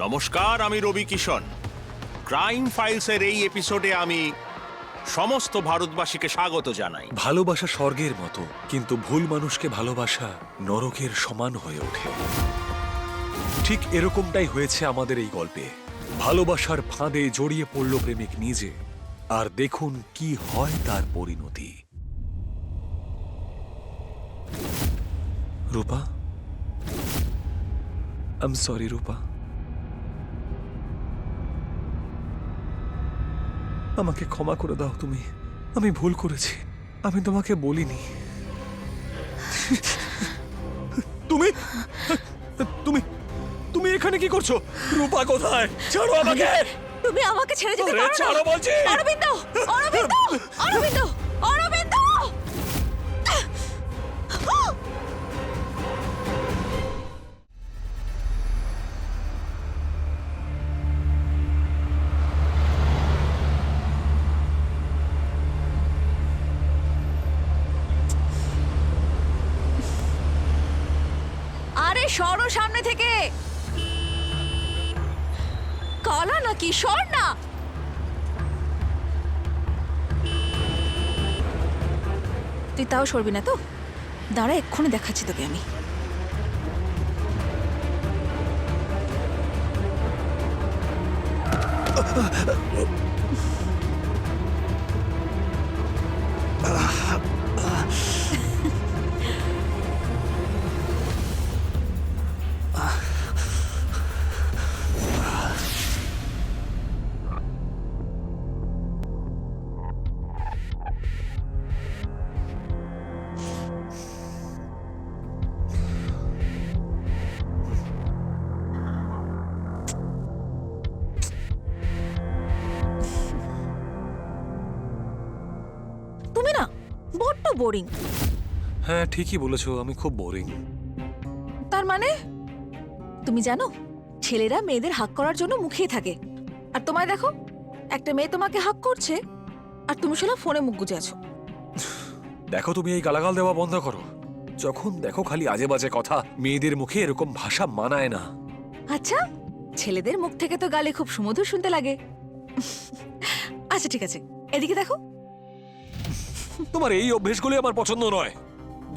নমস্কার, আমি রবি কিষণ। ক্রাইম ফাইলসের এই এপিসোডে আমি সমস্ত ভারতবাসীকে স্বাগত জানাই। ভালোবাসা স্বর্গের মতো, কিন্তু ভুল মানুষকে ভালোবাসা নরকের সমান হয়ে ওঠে। ঠিক এরকমটাই হয়েছে আমাদের এই গল্পে। ভালোবাসার ফাঁদে জড়িয়ে পড়ল প্রেমিক নিজে, আর দেখুন কি হয় তার পরিণতি। রূপা, আই এম সরি রূপা, আমাকে ক্ষমা করে দাও তুমি। আমি ভুল করেছি, আমি তোমাকে বলিনি। তুমি তুমি তুমি এখানে কি করছো? রূপা কোথায়? ছাড়ো আমাকে। তুমি আমাকে ছেড়ে যেতে আরে পারো না। ছাড়ো বলছি। অরবিন্দ, অরবিন্দ, অরবিন্দ, অরবিন্দ। আরে সরো সামনে থেকে। কালা নাকি? সর না। তুই তাও সরবি না তো? দাঁড়া, এক্ষুনি দেখাচ্ছি তোকে আমি। তুমি না বড্ড বোরিং। হ্যাঁ ঠিকই বলেছো, আমি খুব বোরিং। তার মানে তুমি জানো, ছেলেরা মেয়েদের হাক করার জন্য মুখিয়ে থাকে, আর তোমায় দেখো, একটা মেয়ে তোমাকে হাক করছে আর তুমি শালা ফোনে মুখ গুজে আছো। দেখো, তুমি এই গালাগাল দেওয়া বন্ধ করো। যখন দেখো খালি আজে বাজে কথা। মেয়েদের মুখে এরকম ভাষা মানায় না। আচ্ছা, ছেলেদের মুখ থেকে তো গালি খুব সুমধুর শুনতে লাগে। আচ্ছা ঠিক আছে, এদিকে দেখো। তোমার এই অভ্যেসগুলি আমার পছন্দ নয়।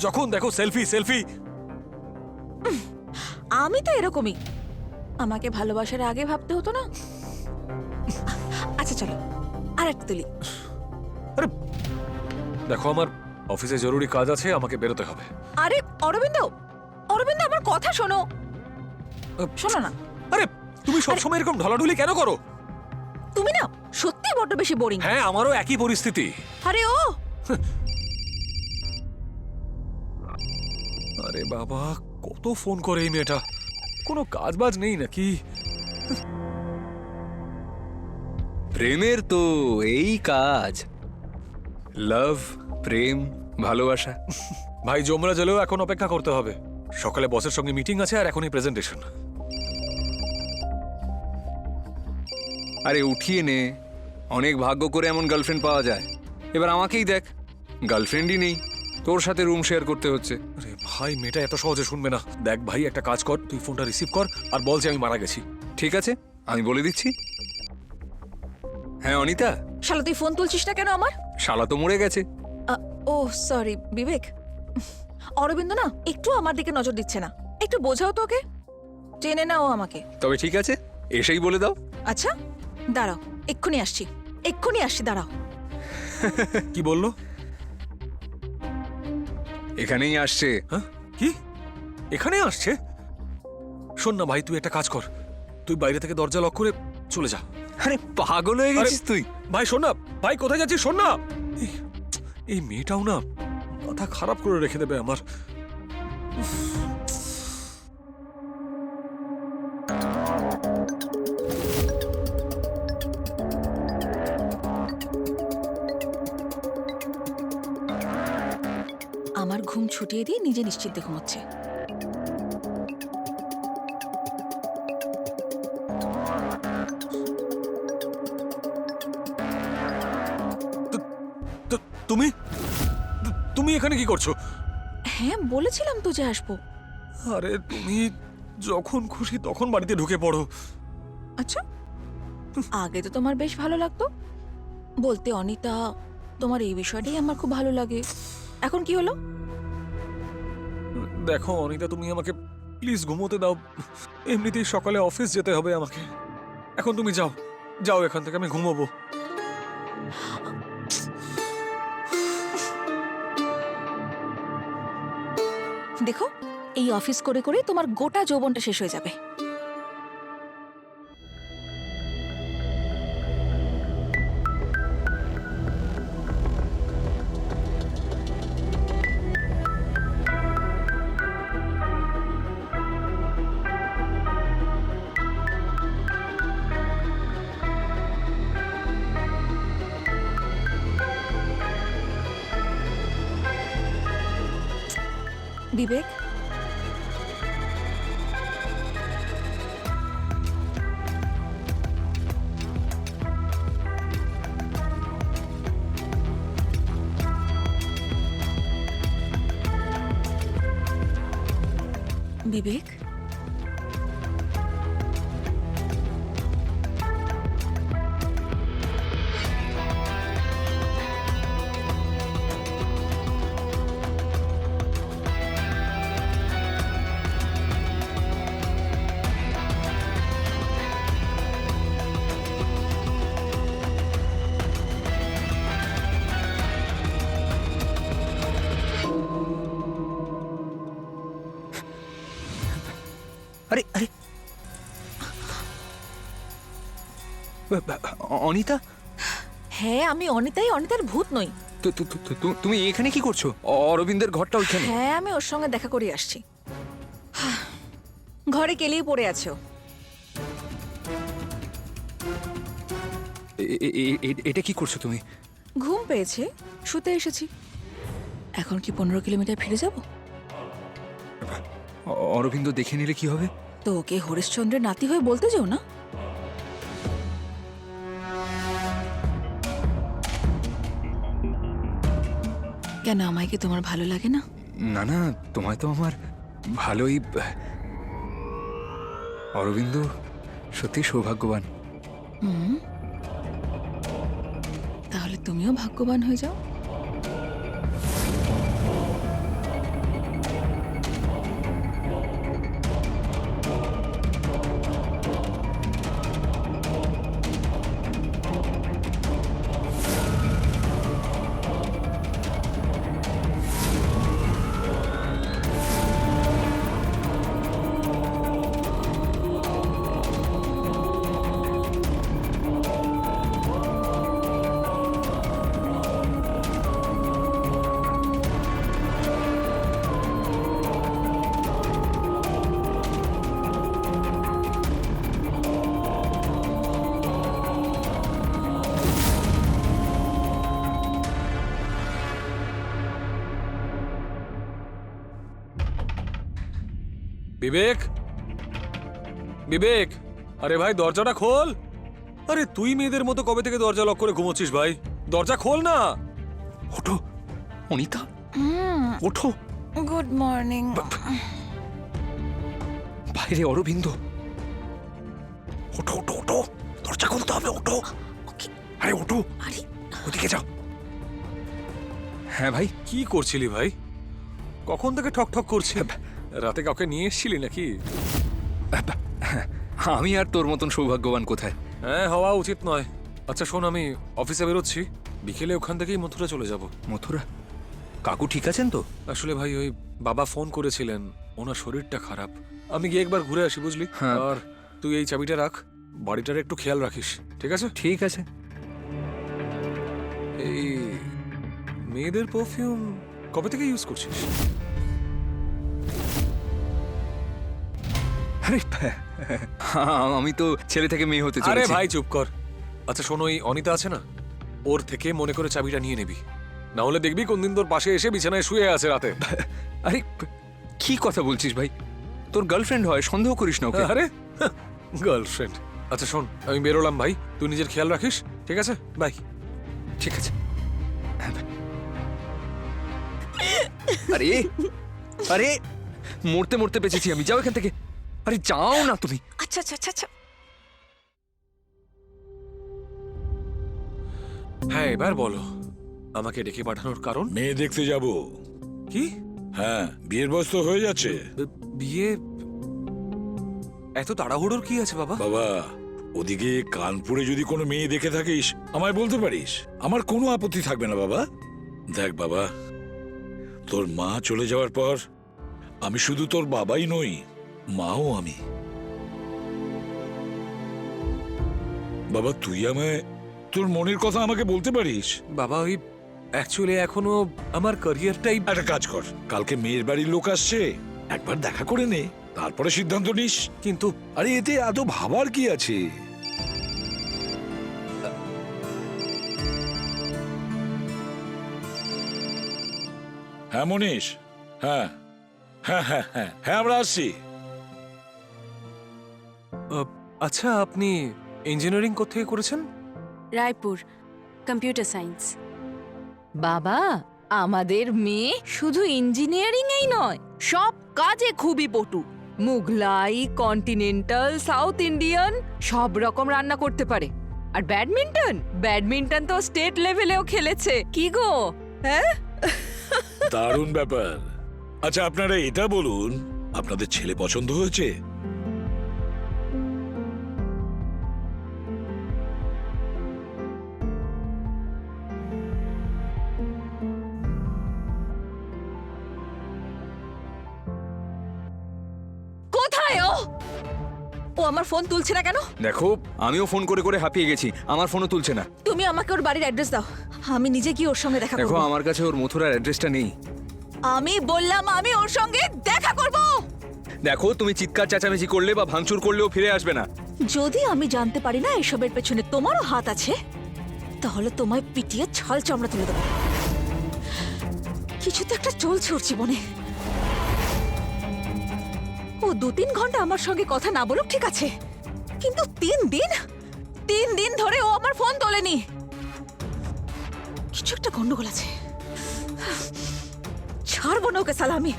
যখন দেখো সেলফি সেলফি। আমি তো এরকমই, আমাকে ভালোবাসার আগে ভাবতে হতো না। আচ্ছা চলো আর একটা তুলি। আরে দেখো, আমার অফিসে জরুরি কাজ আছে, আমাকে বেরোতে হবে। আরে অরবিন্দ, অরবিন্দ আমার কথা শোনো। শোনো না। আরে তুমি সবসময় এরকম ঢলাঢুলি কেন করো? তুমি না সত্যি বড্ড বেশি বোরিং। হ্যাঁ, আমারও একই পরিস্থিতি। আরে ও আরে বাবা, কত ফোন করে এই মেয়েটা। কোনো কাজ বাজ নেই নাকি? প্রেমের তো এই কাজ, লাভ, প্রেম, ভালোবাসা। ভাই জমরা জেলেও এখন অপেক্ষা করতে হবে। সকালে বসের সঙ্গে মিটিং আছে, আর এখনই প্রেজেন্টেশন। আরে উঠিয়ে নে, অনেক ভাগ্য করে এমন গার্লফ্রেন্ড পাওয়া যায়। এবার আমাকেই দেখ, গার্লফ্রেন্ডই নেই, তোর সাথে রুম শেয়ার করতে হচ্ছে। আরে ভাই, মেয়েটা এত সহজে শুনবে না। দেখ ভাই, একটা কাজ কর, তুই ফোনটা রিসিভ কর আর বল যে আমি মারা গেছি। ঠিক আছে, আমি বলে দিচ্ছি। হ্যাঁ অনিতা। শালা তুই ফোন তুলছিস না কেন আমার? শালা তো মরে গেছে। ও সরি বিবেক। অরবিন্দ না একটু আমার দিকে নজর দিচ্ছে না, একটু বোঝাও তো ওকে, টেনে নাও আমাকে। তবে ঠিক আছে, এসেই বলে দাও। আচ্ছা দাঁড়াও, এক্ষুনি আসছি, এক্ষুনি আসছি, দাঁড়াও। কি বললো? এখানেই আসছে। হ্যাঁ কি? এখানে আসছে? শোন না ভাই, তুই একটা কাজ কর, তুই বাইরে থেকে দরজা লক করে চলে যা। আরে পাগল হয়ে গেছিস তুই? ভাই শোন না, ভাই কোথায় যাচ্ছিস? শোন না, এই মেয়েটাও না মাথা খারাপ করে রেখে দেবে আমার। আমার ঘুম ছুটিয়ে দিয়ে নিজে নিশ্চিন্তে ঘুমোচ্ছে। তুমি তুমি এখানে কি করছো? হ্যাঁ বলেছিলাম তো যে আসবো। আরে তুমি যখন খুশি তখন বাড়িতে ঢুকে পড়ো। আচ্ছা, আগে তো তোমার বেশ ভালো লাগতো, বলতে অনিতা তোমার এই বিষয়টাই আমার খুব ভালো লাগে। এখন কি হলো? দেখো অনিতা, তুমি আমাকে প্লিজ ঘুমোতে দাও। এমনিতেই সকালে অফিস যেতে হবে আমাকে। এখন তুমি যাও, যাও এখান থেকে, আমি ঘুমোবো। দেখো, এই অফিস করে করে তোমার গোটা যৌবনটা শেষ হয়ে যাবে। বিবেক, বিবেক, আরে আরে অনিতা, হ্যাঁ আমি অনিতাই, অনিতার ভূত নই। তুমি এখানে কি করছো? অরবিন্দের ঘরটা ওইখানে। হ্যাঁ, আমি ওর সঙ্গে দেখা করে আসছি। ঘরে কেলেই পড়ে আছো। এটা কি করছো তুমি? ঘুম পেয়েছে, শুতে এসেছি। এখন কি 15 কিলোমিটার ফিরে যাব? অরবিন্দ দেখে নিলে কি হবে? তো ওকে হরিশ্চন্দ্রের নাতি হয়ে বলতে যাও না। কেন, আমায় কি তোমার ভালো লাগে না? না না, তোমায় তো আমার ভালোই। অরবিন্দ সত্যি সৌভাগ্যবান। তাহলে তুমিও ভাগ্যবান হয়ে যাও। বিবেক, বিবেক, আরে ভাই দরজাটা খোল। আরে তুই মেয়েদের মতো কবে থেকে দরজা লক করে ঘুমোচ্ছিস ভাই? দরজা খোল না। ওঠো অনিতা, ওঠো। Good morning. বাইরে অরবিন্দ। ওঠো ওঠো ওঠো, দরজা খুলতে হবে, ওঠো। আরে ওঠো, আরে ওদিকে যাও। হ্যাঁ ভাই। কি করছিলি ভাই? কখন থেকে ঠক ঠক করছি? রাতে কাউকে নিয়ে এসেছিলি নাকি? আমি আর তোর মতন সৌভাগ্যবান কোথায়? হ্যাঁ, হওয়া উচিত নয়। আচ্ছা শোন, আমি অফিসে বেরোচ্ছি, বিকেলে ওখান থেকেই মথুরা চলে যাব। মথুরা? কাকু ঠিক আছেন তো? আসলে ভাই ওই বাবা ফোন করেছিলেন, ওনার শরীরটা খারাপ। আমি গিয়ে একবার ঘুরে আসি, বুঝলি? হ্যাঁ। আর তুই এই চাবিটা রাখ, বাড়িটার একটু খেয়াল রাখিস, ঠিক আছে? ঠিক আছে। এই মেয়েদের পারফিউম কবে থেকে ইউজ করছিস? আরে আমি তো ছেলে থেকে মেয়ে হতে আরে চলেছি। ভাই চুপ কর। আচ্ছা শোনো, ওই অনিতা আছে না, ওর থেকে মনে করে চাবিটা নিয়ে নিবি, না হলে দেখবি কোনদিন তোর পাশে এসে বিছানায় শুয়ে আছে রাতে। আরে কি কথা বলছিস ভাই? তোর গার্লফ্রেন্ড হয়, সন্দেহ করিস না ওকে। আরে গার্লফ্রেন্ড। আচ্ছা শোন, আমি বেরোলাম ভাই, তুই নিজের খেয়াল রাখিস, ঠিক আছে? বাই। ঠিক আছে। আরে আরে মরতে মরতে বেঁচেছি আমি, যাও এখান থেকে। আরে যাও না তুমি। আচ্ছা আচ্ছা আচ্ছা আচ্ছা, হ্যাঁ, এবার বলো আমাকে ডেকে পাঠানোর কারণ মেয়ে দেখতে যাব। কি? হ্যাঁ, বিয়ের বয়স তো হয়ে যাচ্ছে। বিয়ে? এত তাড়াহুড়োর কি আছে বাবা? বাবা, ওদিকে কানপুরে যদি কোনো মেয়ে দেখে থাকিস আমায় বলতে পারিস, আমার কোনো আপত্তি থাকবে না বাবা। দেখ বাবা, তোর মা চলে যাওয়ার পর আমি শুধু তোর বাবাই নই, মাও আমি। বাবা, তুই আমায় তোর মনের কথা আমাকে বলতে পারিস। বাবা, ওই অ্যাকচুয়ালি এখনো আমার ক্যারিয়ারটাই। একটা কাজ কর, কালকে মেয়ের বাড়ির লোক আসছে, একবার দেখা করে নে, তারপরে সিদ্ধান্ত নিস। কিন্তু আরে এতে এত ভাবার কি আছে? হ্যাঁ মনীষ, হ্যাঁ হ্যাঁ হ্যাঁ হ্যাঁ হ্যাঁ আমরা আসছি। আচ্ছা, আপনি ইঞ্জিনিয়ারিং কোত্থেকে করেছেন? Raipur, computer science. বাবা, আমাদের মেয়ে শুধু ইঞ্জিনিয়ারিংয়েই নয়, সব কাজে খুবই পটু। মুঘলাই, কন্টিনেন্টাল, সাউথ ইন্ডিয়ান সব রকম রান্না করতে পারে। আর ব্যাডমিন্টন তো স্টেট লেভেলেও খেলেছে। কি গো, হ্যাঁ? দারুণ ব্যাপার। আচ্ছা আপনারা এটা বলুন, আপনাদের ছেলে পছন্দ হয়েছে? কোথায় ও? ও আমার ফোন তুলছে না কেন? দেখো, আমিও ফোন করে করে হাঁপিয়ে গেছি, আমার ফোনও তুলছে না। তুমি আমাকে ওর বাড়ির অ্যাড্রেস দাও, আমি নিজে গিয়ে ওর সঙ্গে দেখা দেখো, করব। আমার কাছে ওর মথুরার অ্যাড্রেসটা নেই। আমি বললাম আমি ওর সঙ্গে দেখা করব। দেখো, তুমি চিৎকার চেঁচামেচি করলে বা ভাঙচুর করলেও ফিরে আসবে না। যদি আমি জানতে পারি না এসবের পেছনে তোমারও হাত আছে, তাহলে তোমায় পিটিয়ে ছাল চামড়া তুলে দেবো। কিছু তো একটা চলছে ওর জীবনে। ও 2-3 ঘন্টা আমার সঙ্গে কথা না বলুক ঠিক আছে, কিন্তু 3 দিন ধরে ও আমার ফোন তোলেনি। কিছু একটা গন্ডগোল আছে, ছাড়বো না ওকে সালা আমি।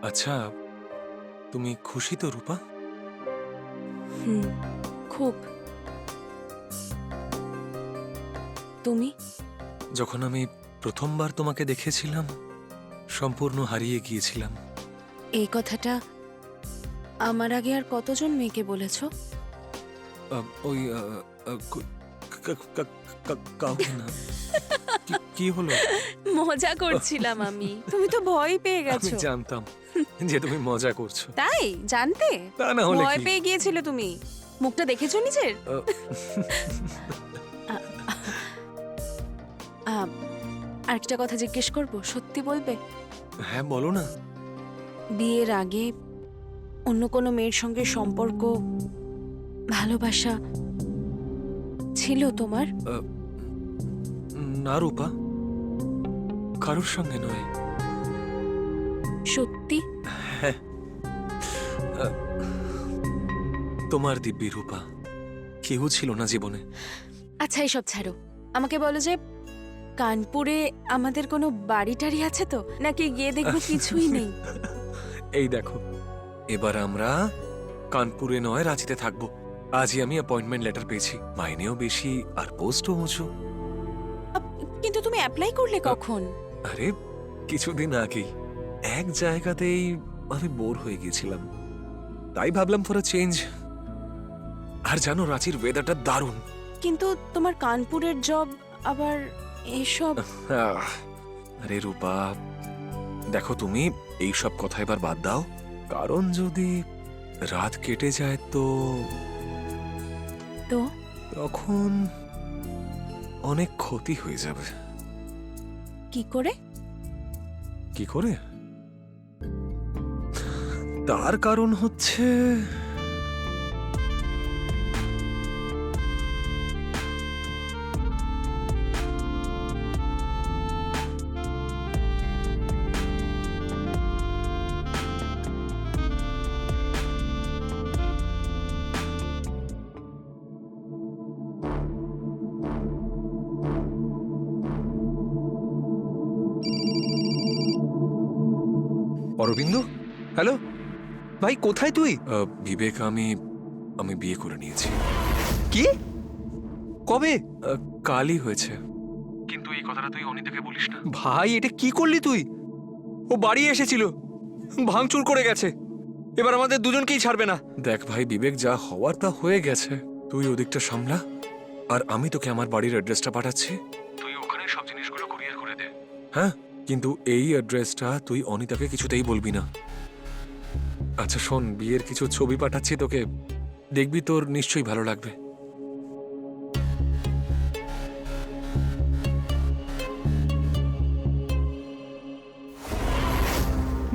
আচ্ছা, তুমি খুশি তো রূপা? হুম, খুব। তুমি? যখন আমি প্রথমবার তোমাকে দেখেছিলাম সম্পূর্ণ হারিয়ে গিয়েছিলাম। এই কথাটা আমার আগে আর কতজন মেয়েকে বলেছো? ওই কাউকে না। কি হলো? মজা করছিলাম আমি। তুমি তো ভয় পেয়ে আমি গেছো। জানতাম যে তুমি মজা করছো। তাই জানতে? তা না হলে ভয় কি? পেয়ে গিয়েছিলে তুমি? মুখটা দেখেছো নিজের? আরেকটা কথা জিজ্ঞেস করব, সত্যি বলবে? হ্যাঁ, বলো না। বিয়ের আগে অন্য কোনো মেয়ের সঙ্গে সম্পর্ক, ভালোবাসা ছিল তোমার? না রূপা, কারোর সঙ্গে নয়। সত্যি? তোমার দিব্যি রূপা, কেউ ছিল না জীবনে। আচ্ছা, এইসব ছাড়ো, আমাকে বলো যে কানপুরে আমাদের কোনো বাড়ি টাড়ি আছে তো, নাকি গিয়ে দেখবো কিছুই নেই? এই দেখো, এবার আমরা কানপুরে নয় রাঁচিতে থাকবো। আজই আমি অ্যাপয়েন্টমেন্ট লেটার পেয়েছি, মাইনেও বেশি আর পোস্টও উঁচু। কিন্তু তুমি অ্যাপ্লাই করলে কখন? আরে কিছুদিন আগেই। এক জায়গাতেই আমি বোর হয়ে গেছিলাম, তাই ভাবলাম ফর আ চেঞ্জ। আর জানো, রাঁচির ওয়েদারটা দারুণ। কিন্তু তোমার কানপুরের জব আবার এসব। আরে রূপা, দেখো, তুমি এইসব কথা এবার বাদ দাও, কারণ যদি রাত কেটে যায় তো তো তখন অনেক ক্ষতি হয়ে যাবে। কি করে? কি করে? তার কারণ হচ্ছে অরবিন্দ, হ্যালো ভাই, কোথায় তুই? বিবেক, আমি বিয়ে করে নিয়েছি। কি? কবে? কালই হয়েছে। কিন্তু এই কথাটা তুই অনিতাকে বলিস না। ভাই, এটা কি করলি তুই? ও বাড়ি এসেছিল, ভাঙচুর করে গেছে, এবার আমাদের দুজনকেই ছাড়বে না। দেখ ভাই বিবেক, যা হওয়ার তা হয়ে গেছে। তুই ওদিকটা সামলা, আর আমি তোকে আমার বাড়ির অ্যাড্রেসটা পাঠাচ্ছি। তুই ওখানে সব জিনিসগুলো কুরিয়ার করে দে। হ্যাঁ, কিন্তু এই অ্যাড্রেসটা তুই অনিতাকে কিছুতেই বলবি না। আচ্ছা শোন, বিয়ের কিছু ছবি পাঠাচ্ছি তোকে, দেখবি তোর নিশ্চয়ই ভালো লাগবে।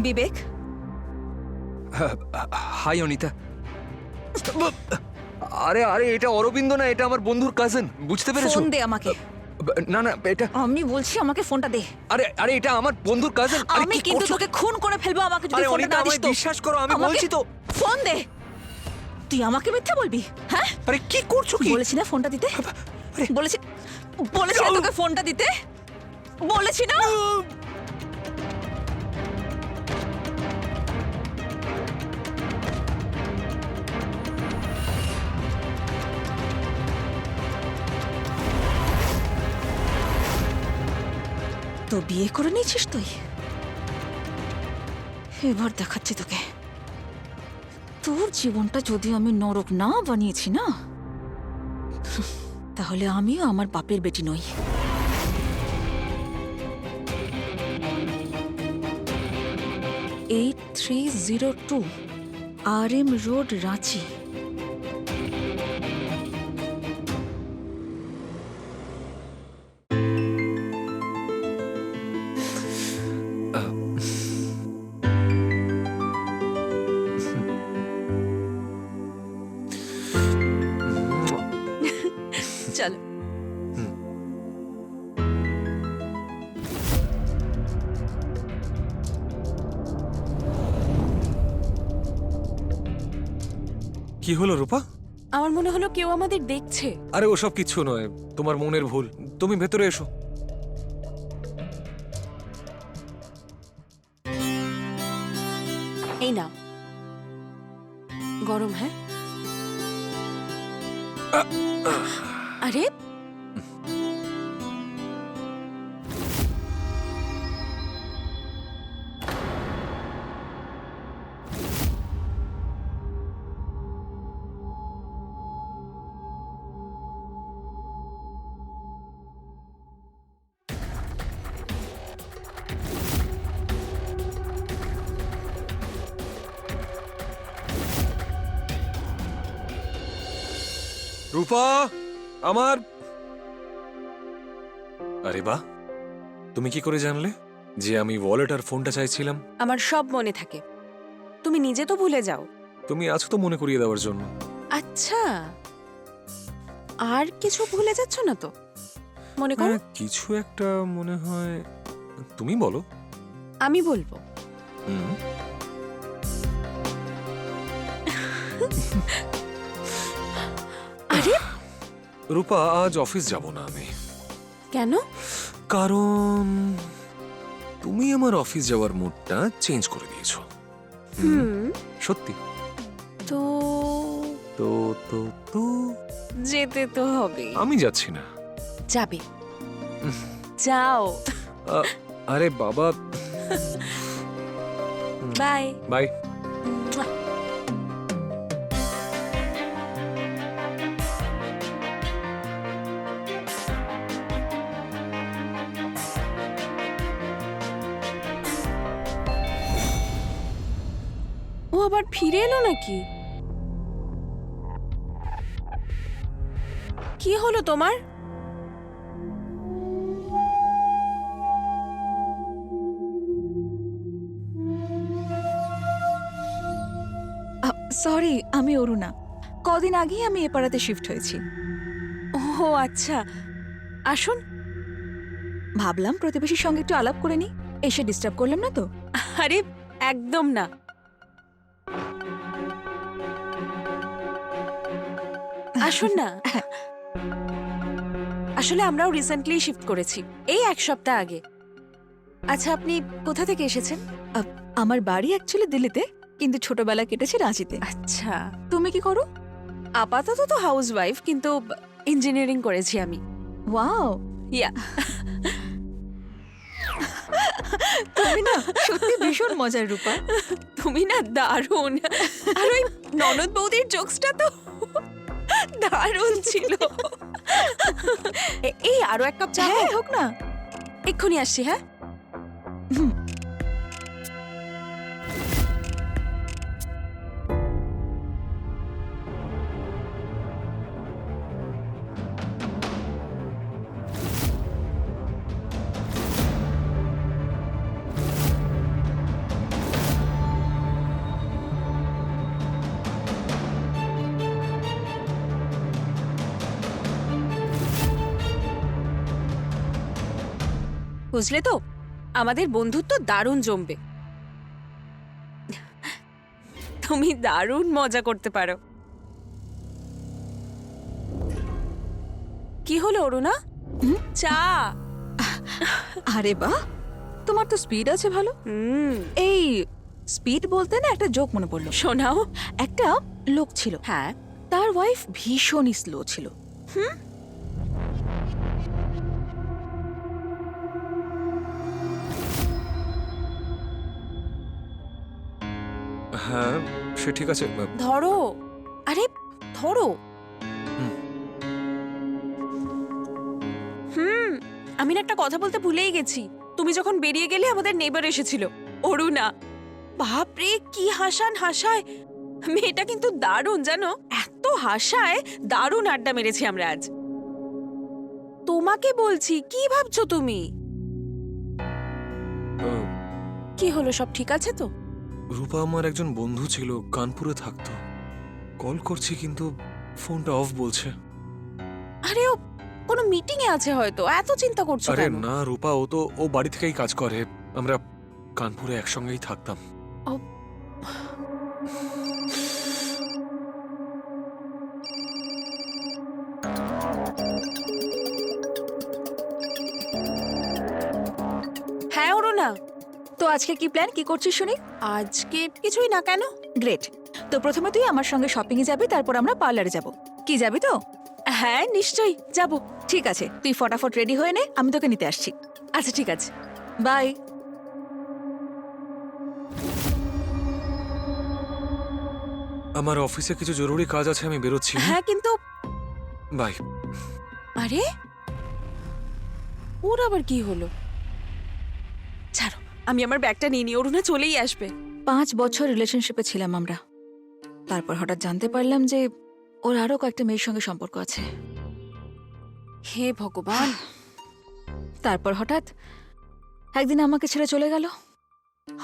বিবেক, হাই অনিতা। আরে আরে, এটা অরবিন্দ না, এটা আমার বন্ধুর কাজিন, বুঝতে পেরেছো? ফোন দে আমাকে। না না, এটা আমি বলছি আমাকে ফোনটা দে। আরে আরে, এটা আমার বন্ধুর কাজিন। আমি কিন্তু তোকে খুন করে ফেলবো আমাকে যদি আরে ফোনটা অনিতা, না দিস আমায় তো। বিশ্বাস করো, আমি আমাকে বলছি তো। ফোন দে। তুই আমাকে মিথ্যা বলবি? হ্যাঁ, আরে কি করছো কি? বলেছি না ফোনটা দিতে। বলেছি বলেছি না তোকে ফোনটা দিতে, বলেছি না। তো বিয়ে করে নিয়েছিস তুই? এবার দেখাচ্ছি তোকে। তোর জীবনটা যদি আমি নরক না বানিয়েছি না, তাহলে আমিও আমার বাপের বেটি নই। Eight 302 RM road, Ranchi. চলো। কি হলো রূপা? আমার মনে হলো কেউ আমাদের দেখছে। আরে ওসব কিচ্ছু নয়, তোমার মনের ভুল। তুমি ভেতরে এসো। এই না, গরম। হ্যাঁ, আরে রূপা, আমার। আরে বাহ, তুমি কি করে জানলে যে আমি ওয়ালেট আর ফোনটা চাইছিলাম? আমার সব মনে থাকে, তুমি নিজে তো ভুলে যাও। তুমি আছো তো মনে করিয়ে দেওয়ার জন্য। আচ্ছা, আর কিছু ভুলে যাচ্ছ না তো? মনে করো। হ্যাঁ, কিছু একটা মনে হয়। তুমি বলো। আমি বলবো। হুম। আরে রূপা, আজ অফিস যাব না আমি। কেন? কারণ তুমি আমার অফিস যাওয়ার মুডটা চেঞ্জ করে দিয়েছো। সত্যি। তো তো তো তো যেতে তো হবে। আমি যাচ্ছি না। যাবে, যাও। আরে বাবা, বাই বাই। ও আবার ফিরে এলো নাকি? কি হলো তোমার? সরি, আমি অরুণা। কদিন আগেই আমি এ পাড়াতে শিফট হয়েছি। ও আচ্ছা, আসুন। ভাবলাম প্রতিবেশীর সঙ্গে একটু আলাপ করে নি। এসে ডিস্টার্ব করলাম না তো? আরে একদম না। আসুন না। আসলে আমরাও রিসেন্টলি শিফট করেছি, এই 1 সপ্তাহ আগে। আচ্ছা, আপনি কোথা থেকে এসেছেন? আমার বাড়ি অ্যাকচুয়ালি দিল্লিতে, কিন্তু ছোটবেলা কেটেছে রাঁচিতে। আচ্ছা, তুমি কি করো? আপাতত তো হাউস ওয়াইফ, কিন্তু ইঞ্জিনিয়ারিং করেছি আমি। ওয়াও, ইয়া, তুমি না সত্যি ভীষণ মজার, রূপা। তুমি না দারুণ। আর ওই ননদ বৌদির জোকসটা তো দারুণ ছিল। এই আরো এক কাপ চা। হ্যাঁ, হোক না। এক্ষুনি আসছি। হ্যাঁ, বুঝলে তো, আমাদের বন্ধুত্ব দারুণ জমবে। তুমি দারুণ মজা করতে পারো। কি হলো অরুণা? চা। আরে বাহ, তোমার তো স্পিড আছে ভালো। এই স্পিড বলতে না একটা জোক মনে পড়লো। শোনাও। একটা লোক ছিল, হ্যাঁ, তার ওয়াইফ ভীষণই স্লো ছিল। হ্যাঁ, সে ঠিক আছে। ধরো। আরে ধরো। আমি না একটা কথা বলতে ভুলেই গেছি। তুমি যখন বেরিয়ে গেলে আমাদের নেবার এসেছিল, অরুণা। বাপরে কি হাসায়। মেয়েটা কিন্তু দারুণ, জানো, এত হাসায়, দারুণ আড্ডা মেরেছি আমরা আজ। তোমাকে বলছি, কি ভাবছো তুমি? কি হলো, সব ঠিক আছে তো? রূপা আমার একজন বন্ধু ছিল, কানপুরে থাকতো। কল করছি কিন্তু ফোনটা অফ বলছে। আরে ও কোনো মিটিং এ আছে হয়তো, এত চিন্তা করছো আরে কেন? না রূপা, ও বাড়ি থেকেই কাজ করে। আমরা কানপুরে একসঙ্গেই থাকতাম। হ্যাঁ অরুণা, তো আজকে কি প্ল্যান, কি করছিস শুনি? আজকে কিছুই না। কেন? গ্রেট। তো প্রথমে তুই আমার সঙ্গে শপিং এ যাবি, তারপর আমরা পার্লারে যাব। কি যাবি তো? হ্যাঁ নিশ্চয়ই যাব। ঠিক আছে, তুই ফটাফট রেডি হয়ে নে, আমি তোকে নিতে আসছি। আচ্ছা ঠিক আছে। বাই। আমার অফিসে কিছু জরুরি কাজ আছে, আমি বেরোচ্ছি। হ্যাঁ কিন্তু বাই। আরে ওর আবার কি হলো? ছাড়ো, আমি আমার ব্যাগটা নিয়ে নিই, অরুণা চলেই আসবে। 5 বছর রিলেশনশিপে ছিলাম আমরা। তারপর হঠাৎ জানতে পারলাম যে ওর আরো কয়েকটা মেয়ের সঙ্গে সম্পর্ক আছে। হে ভগবান। তারপর হঠাৎ একদিন আমাকে ছেড়ে চলে গেল।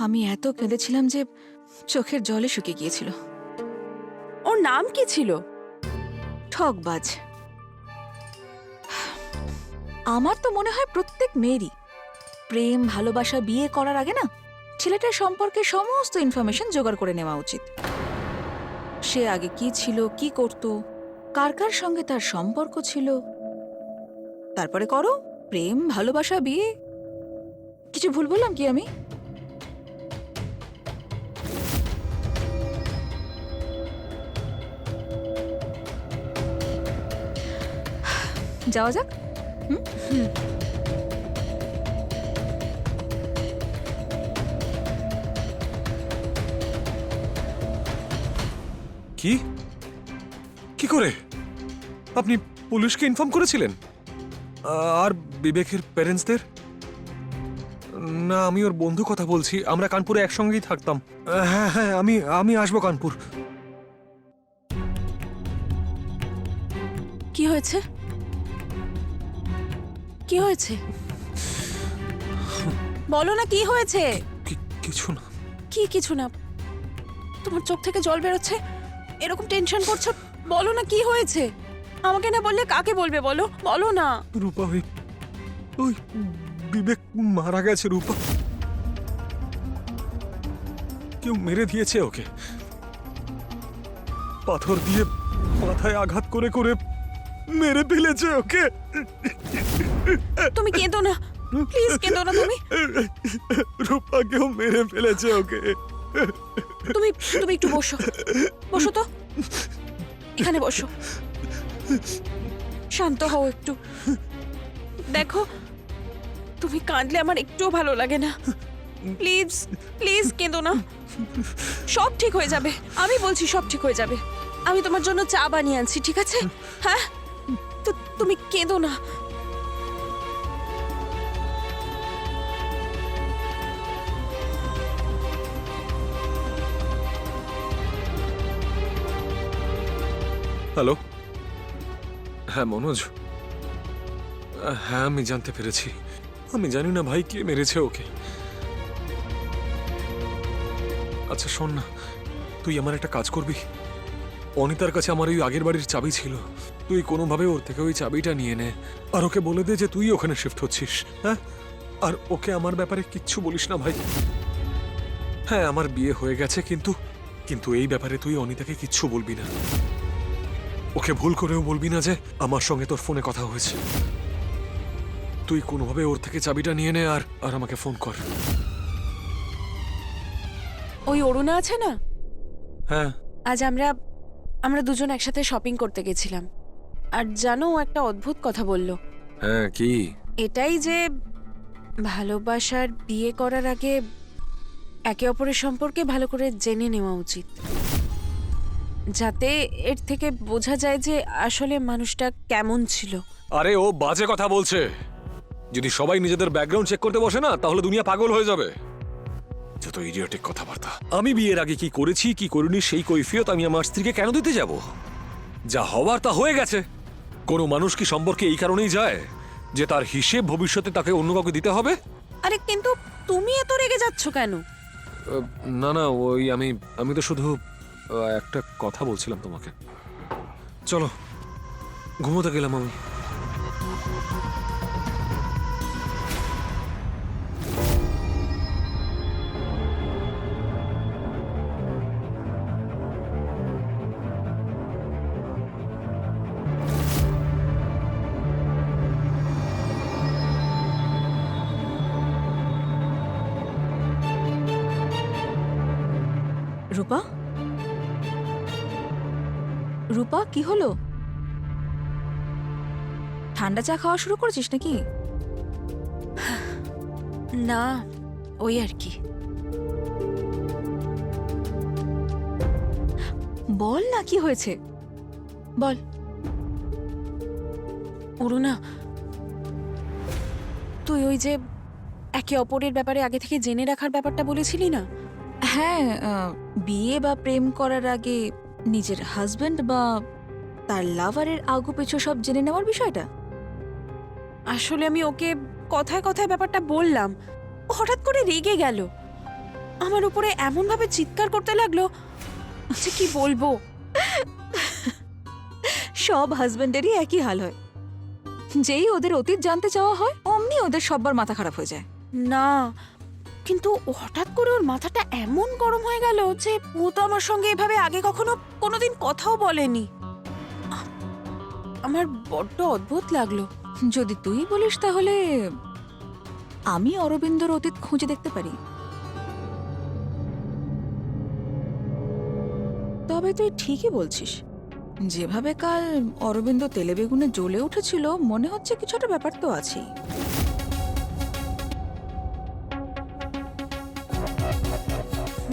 আমি এত কেঁদেছিলাম যে চোখের জলে শুকিয়ে গিয়েছিল। ওর নাম কি ছিল? ঠকবাজ। আমার তো মনে হয় প্রত্যেক মেয়েরই প্রেম, ভালোবাসা, বিয়ে করার আগে না ছেলেটার সম্পর্কে সমস্ত ইনফরমেশন জোগাড় করে নেওয়া উচিত। সে আগে কি ছিল, কি করত, কার কার সঙ্গে তার সম্পর্ক ছিল, তারপরে করো প্রেম, ভালোবাসা, বিয়ে। কিছু ভুল বললাম কি আমি? যাওয়া যাক। কি কি করে? আপনি পুলিশকে ইনফর্ম করেছিলেন? আর বিবেকের প্যারেন্টসদের? না, আমি ওর বন্ধু কথা বলছি, আমরা কানপুরে একসঙ্গেই থাকতাম। হ্যাঁ হ্যাঁ, আমি আসবো কানপুর। কি হয়েছে? কি হয়েছে? বলো না কি হয়েছে? কিছু না। কি কিছু না? তোমার চোখ থেকে জল বেরোচ্ছে, এরকম টেনশন করছো, বলো না কি হয়েছে? আমাকে না বললে কাকে বলবে, বলো, বলো না। রূপা, ওই বিবেক মারা গেছে রূপা। কেউ মেরে দিয়েছে ওকে, পাথর দিয়ে মাথায় আঘাত করে করে মেরে ফেলেছে ওকে। তুমি কেঁদো না, প্লিজ কেঁদো না তুমি। রূপাকেও মেরে ফেলেছে ওকে। তুমি তুমি একটু বসো, বসো তো, এখানে বসো, শান্ত হও একটু। দেখো, তুমি কাঁদলে আমার একটুও ভালো লাগে না। প্লিজ প্লিজ কেঁদো না, সব ঠিক হয়ে যাবে, আমি বলছি সব ঠিক হয়ে যাবে। আমি তোমার জন্য চা বানিয়ে আনছি, ঠিক আছে? হ্যাঁ, তো তুমি কেঁদো না। হ্যালো, হ্যাঁ মনোজ। হ্যাঁ আমি জানতে পেরেছি। আমি জানি না ভাই কে মেরেছে ওকে। আচ্ছা শোন না, তুই আমার একটা কাজ করবি। অনিতার কাছে আমার ওই আগের বাড়ির চাবি ছিল, তুই কোনোভাবে ওর থেকে ওই চাবিটা নিয়ে নে, আর ওকে বলে দে যে তুই ওখানে শিফট হচ্ছিস। হ্যাঁ, আর ওকে আমার ব্যাপারে কিচ্ছু বলিস না ভাই। হ্যাঁ আমার বিয়ে হয়ে গেছে, কিন্তু কিন্তু এই ব্যাপারে তুই অনিতাকে কিচ্ছু বলবি না। ওকে ভুল করেও বলবি না যে আমার সঙ্গে তোর ফোনে কথা হয়েছে। তুই কোনোভাবে ওর থেকে চাবিটা নিয়ে নে, আর আর আমাকে ফোন কর। ওই অরুণা আছে না, হ্যাঁ আজ আমরা দুজন একসাথে শপিং করতে গেছিলাম, আর জানো ও একটা অদ্ভুত কথা বলল। হ্যাঁ কি? এটাই যে ভালোবাসার বিয়ে করার আগে একে অপরের সম্পর্কে ভালো করে জেনে নেওয়া উচিত, যাতে এর থেকে বোঝা যায় যে আসলে মানুষটা কেমন ছিল। আরে ও বাজে কথা বলছে। যদি সবাই নিজেদের ব্যাকগ্রাউন্ড চেক করতে বসে না, তাহলে দুনিয়া পাগল হয়ে যাবে। যত ইডিয়টিক কথাবার্তা। আমি বিয়ের আগে কি করেছি কি করিনি সেই কৈফিয়ত আমি আমার স্ত্রীকে কেন দিতে যাব? যা হওয়ার তা হয়ে গেছে। কোনো মানুষ কি সম্পর্কে এই কারণেই যায় যে তার হিসেব ভবিষ্যতে তাকে অন্য কাউকে দিতে হবে? আরে কিন্তু তুমি এত রেগে যাচ্ছ কেন? না না, ওই আমি তো শুধু একটা কথা বলছিলাম তোমাকে। চলো ঘুমোতে গেলাম আমি। রূপা, রূপা কি হলো? ঠান্ডা চা খাওয়া শুরু করেছিস নাকি? না, ওই আর কি। বল না কি হয়েছে, বল। অরুণা, তুই ওই যে একে অপরের ব্যাপারে আগে থেকে জেনে রাখার ব্যাপারটা বলেছিলি না? হ্যাঁ, বিয়ে বা প্রেম করার আগে নিজের হাজবেন্ড বা তার লাভারের আগু পিছু সব জেনে নেওয়ার বিষয়টা। আসলে আমি ওকে কথায় কথায় ব্যাপারটা বললাম, ও হঠাৎ করে রেগে গেল, আমার উপরে এমন ভাবে চিৎকার করতে লাগলো যে কি বলবো। সব হাজবেন্ডেরই একই হাল হয়, যেই ওদের অতীত জানতে চাওয়া হয় অমনি ওদের সববার মাথা খারাপ হয়ে যায়। না, কিন্তু হঠাৎ করে ওর মাথাটা এমন গরম হয়ে গেল যে ও তো আমার সঙ্গে এভাবে আগে কখনো কোনোদিন কথাও বলেনি। আমার বড্ড অদ্ভুত লাগলো। যদি তুই বলিস তাহলে আমি অরবিন্দর অতীত খুঁজে দেখতে পারি। তবে তুই ঠিকই বলছিস, যেভাবে কাল অরবিন্দ তেলে বেগুনে জ্বলে উঠেছিল, মনে হচ্ছে কিছু একটা ব্যাপার তো আছেই।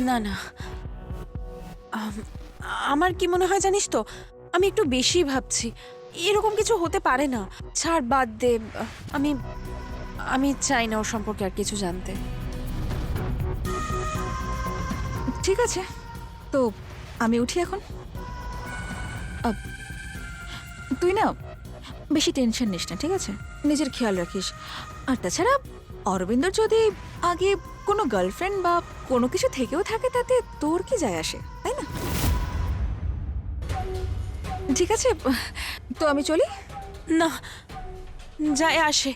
না না, আমার কি মনে হয় জানিস তো, আমি একটু বেশি ভাবছি। এরকম কিছু হতে পারে না, ছাড়, বাদ দে। আমি আমি চাই না ওর সম্পর্কে আর কিছু জানতে। ঠিক আছে, তো আমি উঠি এখন। তুই না বেশি টেনশন নিস না, ঠিক আছে? নিজের খেয়াল রাখিস। আর তাছাড়া অরবিন্দর যদি আগে কোনো গার্লফ্রেন্ড বা কোনো কিছু থেকেও থাকে, তাতে তোর কি যায় আসে, তাই না? ঠিক আছে, তো আমি চলি। না, যায় আসে,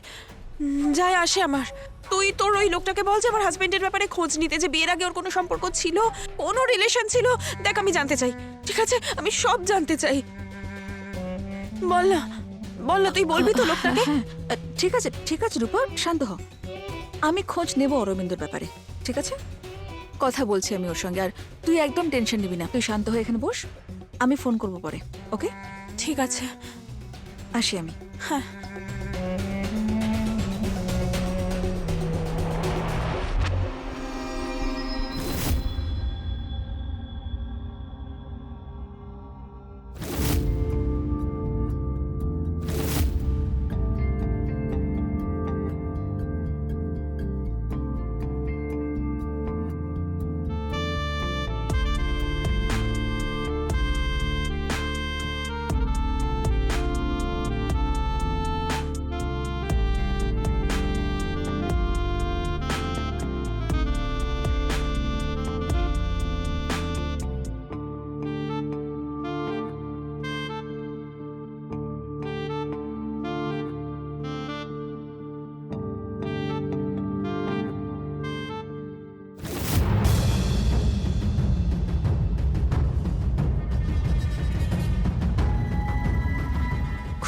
যায় আসে আমার। তুই তোর ওই লোকটাকে বল যে আমার হাজবেন্ডের ব্যাপারে খোঁজ নিতে, যে বিয়ের আগে ওর কোনো সম্পর্ক ছিল, কোনো রিলেশন ছিল। দেখ, আমি জানতে চাই, ঠিক আছে? আমি সব জানতে চাই, বল না। বল না, তুই বলবি তো লোকটাকে? হ্যাঁ, ঠিক আছে রূপা, শান্ত হ। আমি খোঁজ নেব অরবিন্দর ব্যাপারে, ঠিক আছে? কথা বলছি আমি ওর সঙ্গে, আর তুই একদম টেনশন নিবি না। তুই শান্ত হয়ে এখানে বস, আমি ফোন করব পরে, ওকে? ঠিক আছে। আসি আমি। হ্যাঁ।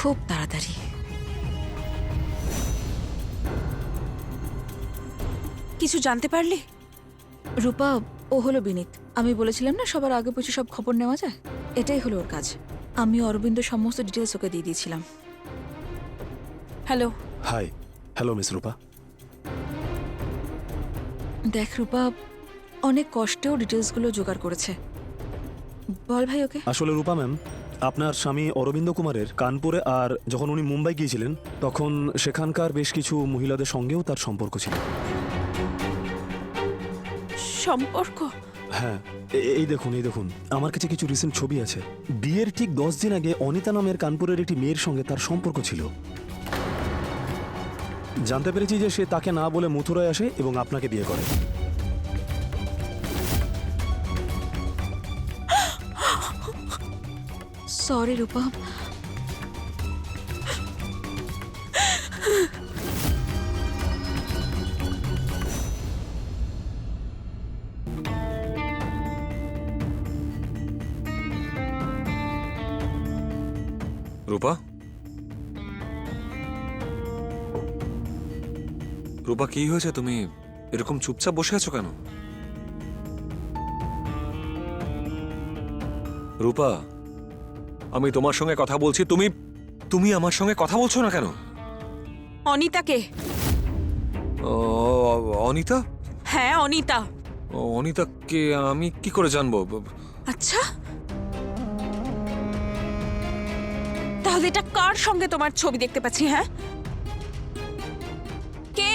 খুব তাড়াতাড়ি। কিছু জানতে পারলি? রূপা, ও হলো বিনীত। আমি বলেছিলাম না সবার আগে পিছু সব খবর নেওয়া যায়, এটাই হলো ওর কাজ। আমি অরবিন্দ সমস্ত ডিটেলস ওকে দিয়ে দিয়েছিলাম। হ্যালো। হাই। হ্যালো মিস রূপা। দেখ রূপা, অনেক কষ্টেও ডিটেলসগুলো জোগাড় করেছে। বল ভাই ওকে। আসলে রূপা ম্যাম, আপনার স্বামী অরবিন্দ কুমারের কানপুরে আর যখন উনি মুম্বাই গিয়েছিলেন তখন সেখানকার বেশ কিছু মহিলাদের সঙ্গেও তার সম্পর্ক ছিল। সম্পর্ক? হ্যাঁ, এই দেখুন আমার কাছে কিছু রিসেন্ট ছবি আছে। বিয়ের ঠিক 10 দিন আগে অনিতা নামের কানপুরের একটি মেয়ের সঙ্গে তার সম্পর্ক ছিল। জানতে পেরেছি যে সে তাকে না বলে মথুরায় আসে এবং আপনাকে বিয়ে করে। সরি রূপা। রূপা, রূপা কি হয়েছে? তুমি এরকম চুপচাপ বসে আছো কেন? রূপা, আমি তোমার সঙ্গে কথা বলছি, তুমি আমার সঙ্গে কথা বলছো না কেন? অনিতাকে? অনিতা? হ্যাঁ, অনিতা। অনিতাকে আমি কি করে জানবো? আচ্ছা, তাহলে এটা কার সঙ্গে তোমার ছবি দেখতে পাচ্ছি? হ্যাঁ, কে?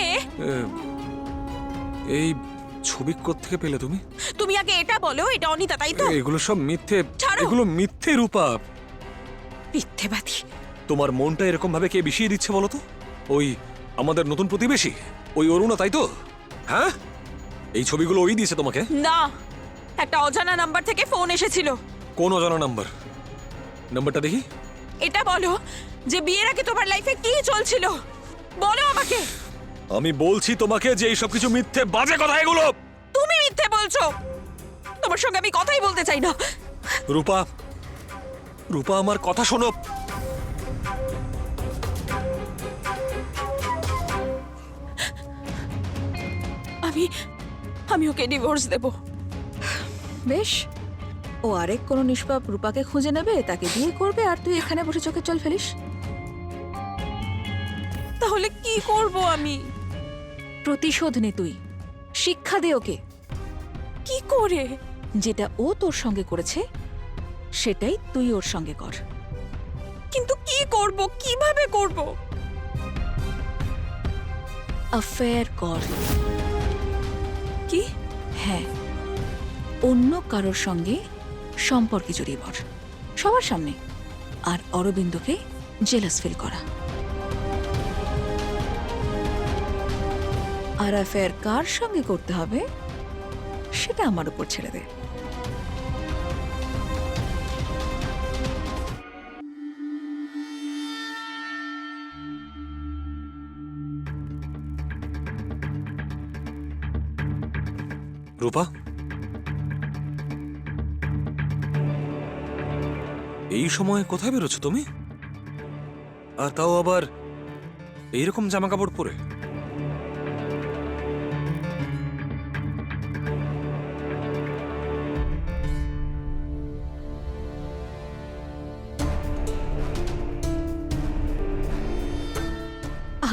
এই ছবি কোত্থেকে পেলে তুমি? তুমি আগে এটা বলো, এটা অনিতা তাই তো? এগুলো সব মিথ্যে। ছাড়ো। এগুলো মিথ্যে রূপা। মিথ্যেবাদী। তোমার মনটা এরকম ভাবে কে বিষিয়ে দিচ্ছে বলো তো? ওই আমাদের নতুন প্রতিবেশী, ওই অরুণা তাই তো? হ্যাঁ, এই ছবিগুলো ওই দিয়েছে তোমাকে? না, একটা অজানা নাম্বার থেকে ফোন এসেছিল। কোন অজানা নাম্বার? নাম্বারটা দেখি। এটা বলো যে বিয়ের আগে তোমার লাইফে কি চলছিল, বলো আমাকে। আমি বলছি তোমাকে যে এই সব কিছু মিথ্যে বাজে কথা এগুলো। তুমি মিথ্যে বলছো। তোমার সঙ্গে আমি কথাই বলতে চাই না। রূপা, রূপা আমার কথা শোনো। আমি ওকে ডিভোর্স দেব। বেশ, ও আরেক কোনো নিষ্পাপ রূপাকে খুঁজে নেবে, তাকে বিয়ে করবে, আর তুই এখানে বসে চোখে জল ফেলিস। তাহলে কি করব আমি? প্রতিশোধ নে তুই, শিক্ষা দে ওকে। কি করে? যেটা ও তোর সঙ্গে করেছে সেটাই তুই ওর সঙ্গে কর। কিন্তু কি করব, কিভাবে করব? অ্যাফেয়ার কর। কি? হ্যাঁ, অন্য কারোর সঙ্গে সম্পর্কে জড়িয়ে পড় সবার সামনে, আর অরবিন্দকে জেলাস ফিল করা। আর অ্যাফেয়ার কার সঙ্গে করতে হবে সেটা আমার উপর ছেড়ে দে। রূপা, এই সময় কোথায় বেরোচ্ছ তুমি? আর তাও আবার এইরকম জামা কাপড় পরে।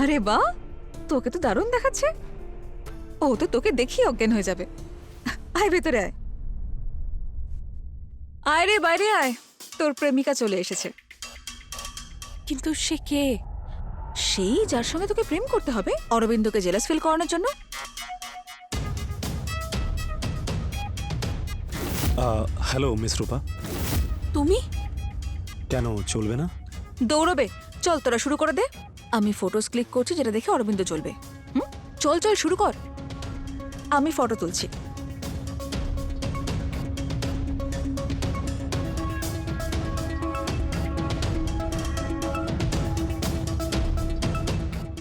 আরে বাহ, তোকে তো দারুণ দেখাচ্ছে। ও তো তোকে দেখি অজ্ঞান হয়ে যাবে। আয় ভেতরে আয়। আয় রে, বাইরে আয়। তোর প্রেমিকা চলে এসেছে। কিন্তু সে কে? সেই যার সঙ্গে তোকে প্রেম করতে হবে অরবিন্দকে জেলাস ফিল করানোর জন্য। হ্যালো মিস রূপা, তুমি? কেন চলবে না? দৌড়বে। চল তোরা শুরু করে দে। আমি ফটোস ক্লিক করছি যেটা দেখে অরবিন্দ চলবে। চল চল শুরু কর। আমি ফটো তুলছি।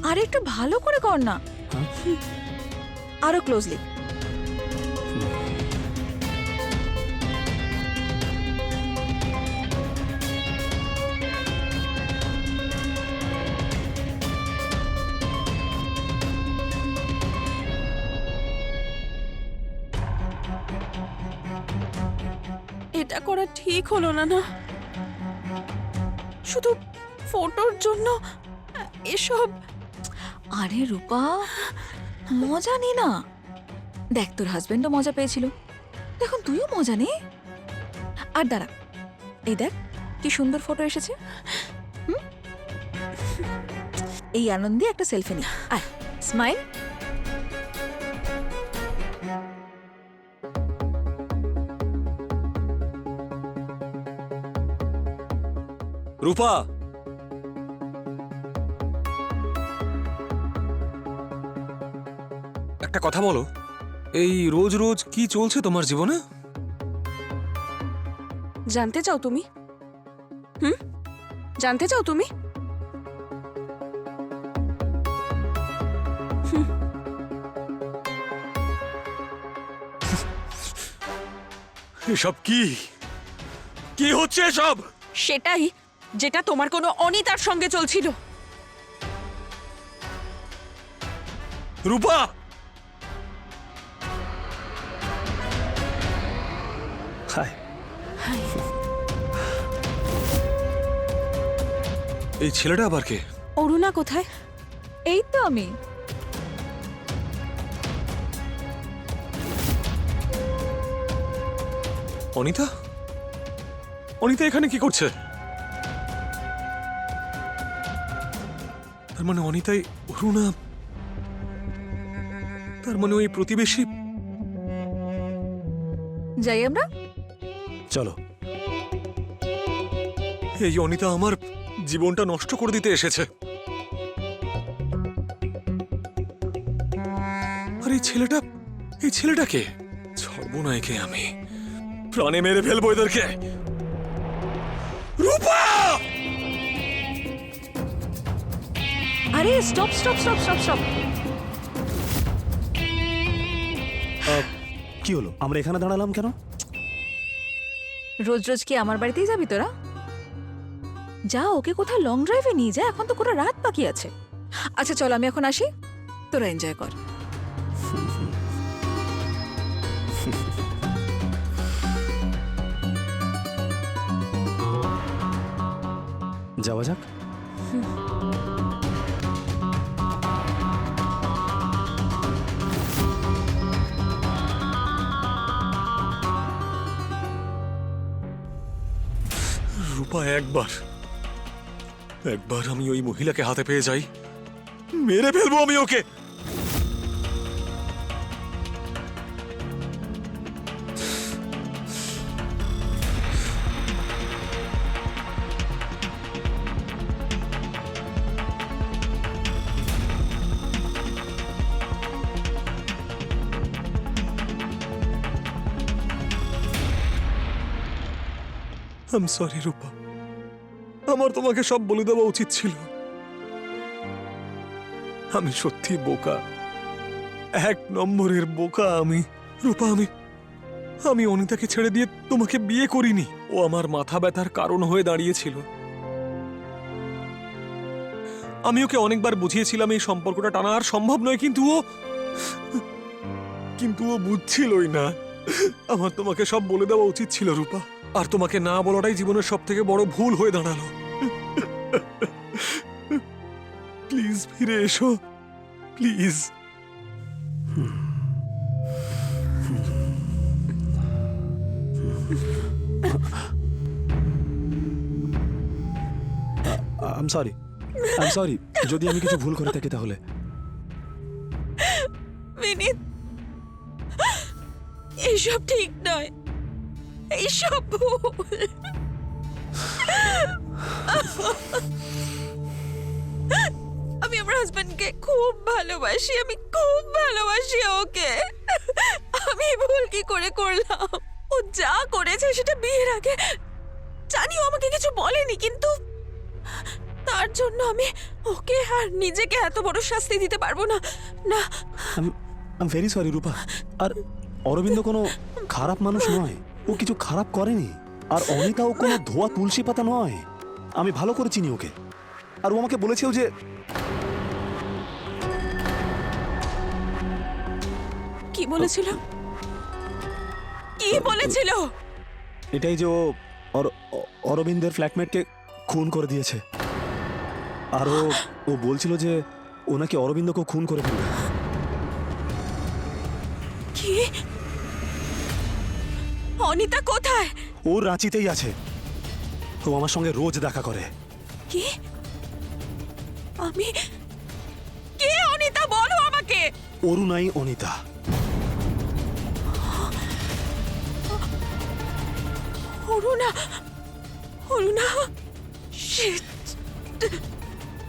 আরে একটু ভালো করে কর না। আরো ক্লোজলি। এটা করা ঠিক হলো না। না, শুধু ফটোর জন্য এসব। আরে রূপা, মজা নে না। দেখ তোর হাজবেন্ডও মজা পেয়েছিল, এখন তুইও মজা নে। আর দাঁড়া, এই দেখ কি সুন্দর ফটো এসেছে। এই আনন্দে একটা সেলফি নি। আয়, স্মাইল। রূপা, একটা কথা বলো, এই রোজ রোজ কি চলছে তোমার জীবনে? জানতে চাও তুমি? জানতে চাও তুমি? এসব কি কি হচ্ছে এসব? সেটাই, যেটা তোমার কোনো অনিতার সঙ্গে চলছিল। রূপা, হাই, এই ছেলেটা আবার কে? অরুণা কোথায়? এই তো আমি। অনিতা? অনিতা এখানে কি করছে? তার মানে অনিতাই অরুণা, তার মানে ওই প্রতিবেশী। যাই আমরা। চলো। এই অনিতা আমার জীবনটা নষ্ট করে দিতে এসেছে। আর এই ছেলেটা কে? সর্বনায়কে আমি প্রাণে মেরে ফেলবো এদেরকে। রূপা! আরে stop stop stop stop stop. কি হলো, আমরা এখানে দাঁড়ালাম কেন? রোজ রোজ কি আমার বাড়িতেই যাবি তোরা? যা, ওকে কোথাও লং ড্রাইভে নিয়ে যা, এখন তো পুরো রাত বাকি আছে। আচ্ছা চল, আমি এখন আসি, তোরা এনজয় কর। যাওয়া যাক। রূপা, একবার আমি ওই মহিলাকে হাতে পেয়ে যাই, মেরে ফেলবো আমি ওকে। আই এম সরি রূপা, আমার তোমাকে সব বলে দেওয়া উচিত ছিল। আমি সত্যি বোকা, 1 নম্বরের বোকা আমি। রূপা, আমি অনিতাকে ছেড়ে দিয়ে তোমাকে বিয়ে করিনি। ও আমার মাথা ব্যথার কারণ হয়ে দাঁড়িয়েছিল। আমি ওকে অনেকবার বুঝিয়েছিলাম এই সম্পর্কটা টানা আর সম্ভব নয়, কিন্তু ও বুঝছিলই না। আমার তোমাকে সব বলে দেওয়া উচিত ছিল রূপা, আর তোমাকে না বলাটাই জীবনের সব থেকে বড় ভুল হয়ে দাঁড়ালো। প্লিজ ফিরে এসো, প্লিজ। আই এম সরি যদি আমি কিছু ভুল করে থাকি তাহলে। বিনীত, এইসব ঠিক নয়, এইসব ভুল। আমি আমার হাজবেন্ডকে খুব ভালোবাসি, আমি খুব ভালোবাসি ওকে। আমি ভুল কি করে করলাম? ও যা করেছে সেটা বিয়ের আগে জানি, ও আমাকে কিছু বলেনি, কিন্তু তার জন্য আমি ওকে আর নিজেকে এত বড় শাস্তি দিতে পারবো না। না, আই এম ভেরি সরি রূপা। আর অরবিন্দ কোনো খারাপ মানুষ নয়, ও কিছু খারাপ করেনি। আর অনিতাও কোনো ধোয়া তুলসী পাতা নয়, আমি ভালো করে চিনি ওকে। আর ও আমাকে বলেছেও যে কি বলেছিল? কি বলেছিল? এটাই যে ও অরবিন্দের ফ্ল্যাটমেটকে খুন করে দিয়েছে। আর ও বলছিল যে ও নাকি অরবিন্দকে খুন করে ফেলবে। কি? অনিতা কোথায়? ও রাঁচিতেই আছে, ও আমার সঙ্গে রোজ দেখা করে। কি? আমি কে? অনিতা বলো আমাকে। অরুণাই অনিতা। অরুণা, অরুণা, Shit!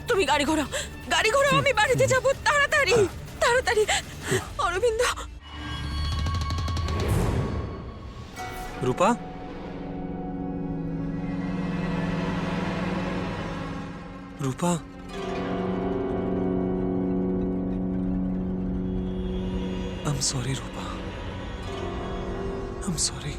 তুমি গাড়ি ঘোরাও, গাড়ি ঘোরাও, আমি বাড়িতে যাবো তাড়াতাড়ি, তাড়াতাড়ি। অরবিন্দ, রূপা, রূপা, I'm sorry, Rupa, I'm sorry.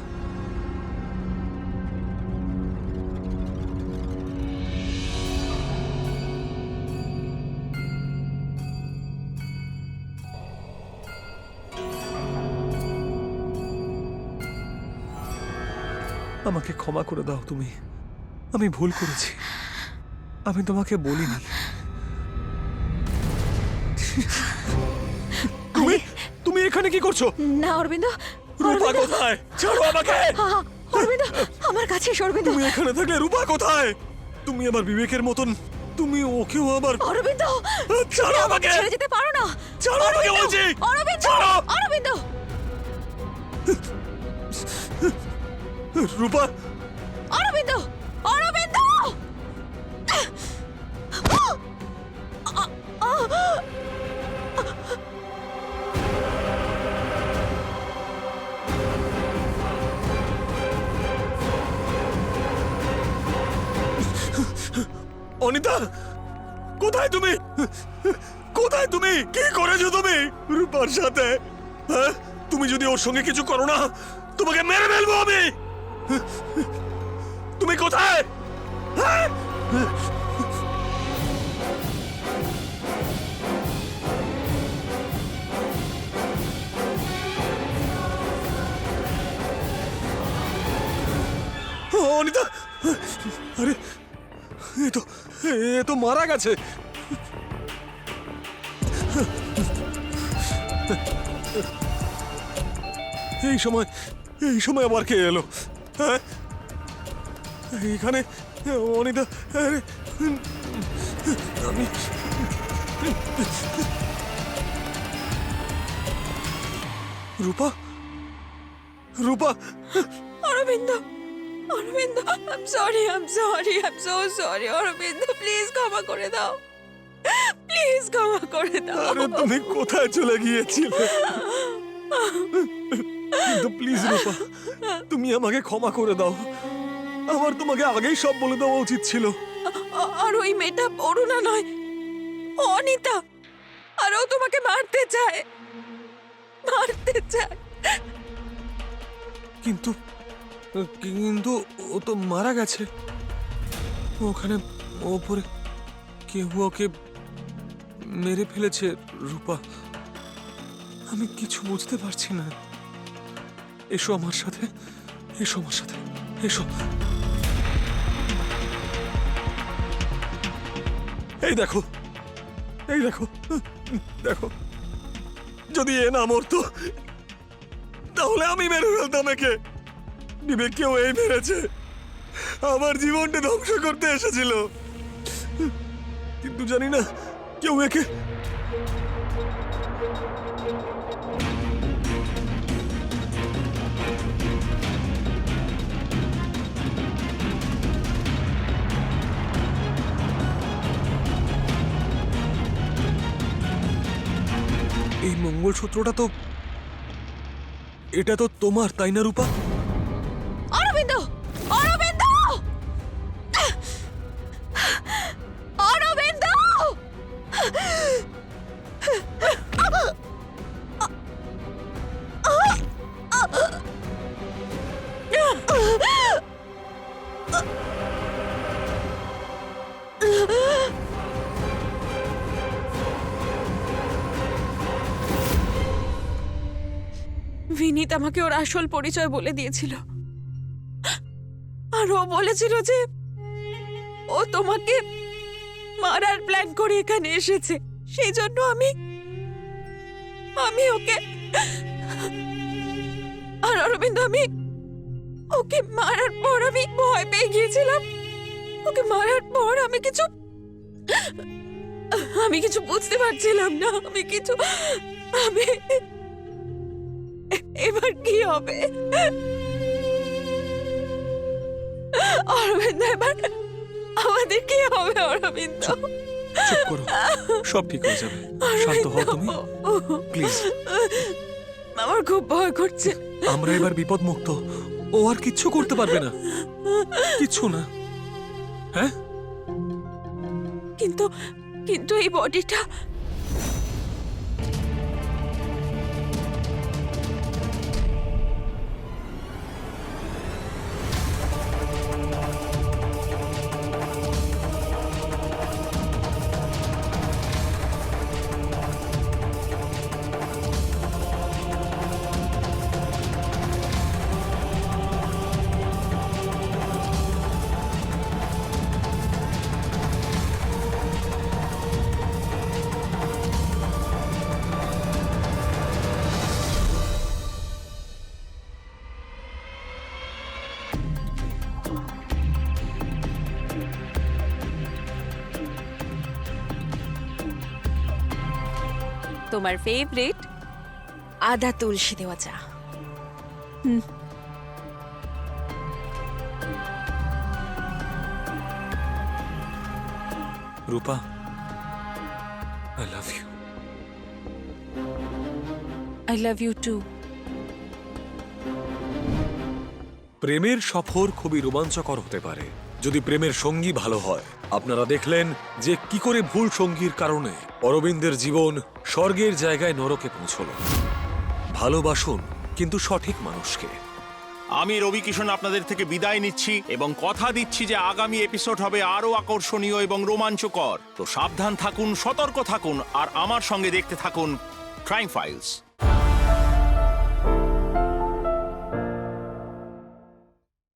আমাকে ক্ষমা করে দাও তুমি, আমি ভুল করেছি, আমি তোমাকে বলিনি। তুমি এখানে কি করছো? না অরবিন্দ, রূপা কোথায়? ছাড়ো আমাকে। অরবিন্দ আমার কাছে এসো। অরবিন্দ, তুমি এখানে থাকলে রূপা কোথায়? তুমি আমার বিবেকের মতন, তুমি ওকেও আবার। অরবিন্দ ছাড়ো আমাকে, ছেড়ে যেতে পারো না। ছাড়ো আমাকে বলছি। অরবিন্দ, ছাড়ো। অরবিন্দ, রূপা, অরবিন্দ, অরবিন্দ। অনিতা, কোথায় তুমি? কোথায় তুমি? কি করেছো তুমি রূপার সাথে? হ্যাঁ, তুমি যদি ওর সঙ্গে কিছু করো না, তোমাকে মেরে ফেলবো আমি। তুমি কোথায়? হ্যাঁ? অনিতা, আরে এ তো মারা গেছে। এই সময় আবার কে এলো? হ্যাঁ, এইখানে অনিতা। আরে আমি Rupa, Rupa. Arvind, Arvind, I'm sorry, I'm sorry, I'm so sorry. Arvind, please ক্ষমা করে দাও, প্লিজ ক্ষমা করে দাও। আরে তুমি কোথায় চলে গিয়েছিলে? কিন্তু প্লিজ রূপা, তুমি আমাকে ক্ষমা করে দাও। আমার তোমাকে আগেই সব বলে দেওয়া উচিত ছিল। আর ওই মেয়েটা অরুণা নয়, অনিতা। আর ও তোমাকে মারতে চায়, মারতে চায়। কিন্তু ও তো মারা গেছে। ওখানে ওপরে কেউ ওকে মেরে ফেলেছে রূপা। আমি কিছু বুঝতে পারছি না। এসো আমার সাথে, এসো আমার সাথে, এসো। এই দেখো, এই দেখো, দেখো, যদি এ না মরতো তাহলে আমি মেরে ফেলতাম একে। বিবেক কেউ এই মেরেছে, আমার জীবনটা ধ্বংস করতে এসেছিল, কিন্তু জানি না কেউ একে। এই মঙ্গলসূত্রটা তো, এটা তো তোমার, তাই না রূপা? অরবিন্দ, অরবিন্দ, অরবিন্দ! বিনীত আমাকে ওর আসল পরিচয় বলে দিয়েছিল, আর ও বলেছিল যে ও তোমাকে মারার প্ল্যান করে এখানে এসেছে। সেই জন্য আমি ওকে, আর অরবিন্দ, আমি ওকে মারার পর আমি ভয় পেয়ে গিয়েছিলাম। ওকে মারার পর আমি কিছু বুঝতে পারছিলাম না। আমি এবার কি হবে অরবিন্দ? এবার আমাদের কি হবে অরবিন্দ? চুপ করো, সব ঠিক হয়ে যাবে। শান্ত হও তুমি, প্লিজ। আমার খুব ভয় করছে। আমরা এবার বিপদ মুক্ত, ও আর কিচ্ছু করতে পারবে না, কিচ্ছু না। হ্যাঁ, কিন্তু এই বডিটা, তোমার ফেভারিট আদা তুলসী দেওয়া চা। Rupa, I love you. I love you too. প্রেমের সফর খুবই রোমাঞ্চকর হতে পারে যদি প্রেমের সঙ্গী ভালো হয়। আপনারা দেখলেন যে কি করে ভুল সঙ্গীর কারণে অরবিন্দের জীবন স্বর্গের জায়গায় নরকে পৌঁছল। ভালোবাসুন, কিন্তু সঠিক মানুষকে। আমি রবি কিষণ আপনাদের থেকে বিদায় নিচ্ছি এবং কথা দিচ্ছি যে আগামী এপিসোড হবে আরো আকর্ষণীয় এবং রোমাঞ্চকর। তো সাবধান থাকুন, সতর্ক থাকুন, আর আমার সঙ্গে দেখতে থাকুন ক্রাইম ফাইলস।